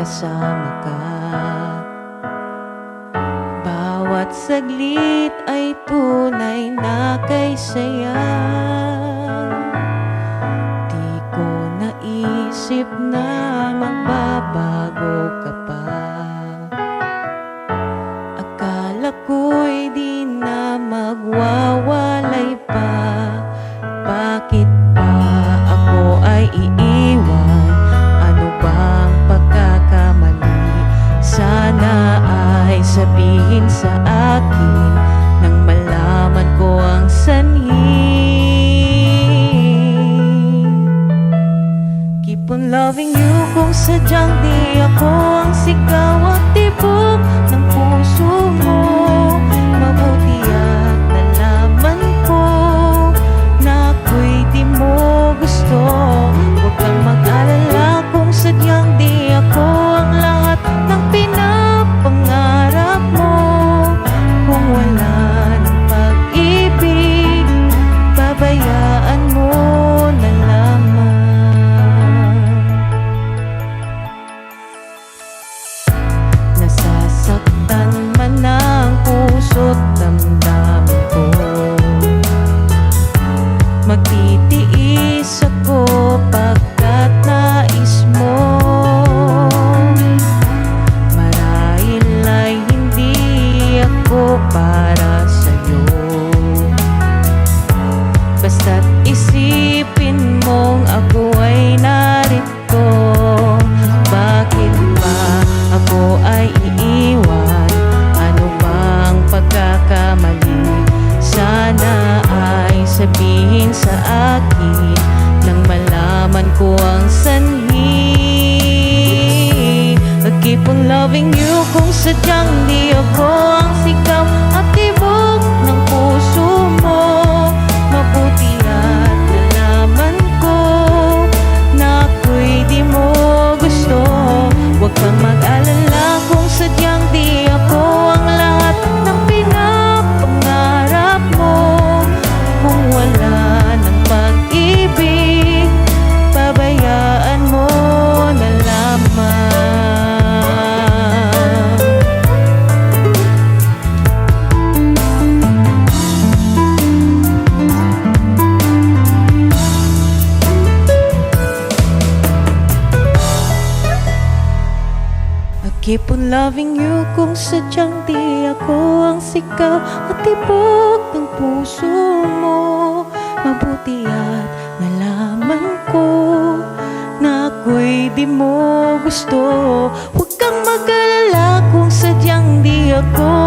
kasama ka. Bawat saglit ay tunay na kay saya. Di ko naisip na magbabago ka pa. Akala ko'y di na magwawalay pa. Bakit pa ako ay iiwan? Ano bang pagkakamali? Sana ay sabihin sa akin nang malaman ko ang sanhi. Keep on loving you kung sadyang di ako ang sigaw at tibok ng puso mo. Mabuti at nalaman ko na ako'y di mo gusto. Huwag kang mag-alala kung sadyang di ako ang lahat ng pinapangarap mo. Kung wala ng pag-ibig, babayaan mo na lamang. Nasasaktan man ang puso't damdamin ko. Magtitiis ako pagkat nais mo. Marahil ay hindi ako para sa'yo. Basta't isipin mong ako ay narito. Bakit ba ako ay iiwan? Ano bang pagkakamali? Sana ay sabihin sa akin nang malaman ko ang sanhi. I keep on loving you kung sadyang di ako ang sigaw at tibok ng puso mo. Mabuti at nalaman ko na ako'y di mo gusto. Huwag kang mag-alala kung sadyang di ako ang lahat ng pinapangarap mo. Kung wala ng pag-ibig, babayaan mo na lamang. I keep on loving you kung sadyang di ako ang sigaw at tibok ng puso mo. Mabuti at nalaman ko na ako'y di mo gusto. Huwag kang mag-alala kung sadyang di ako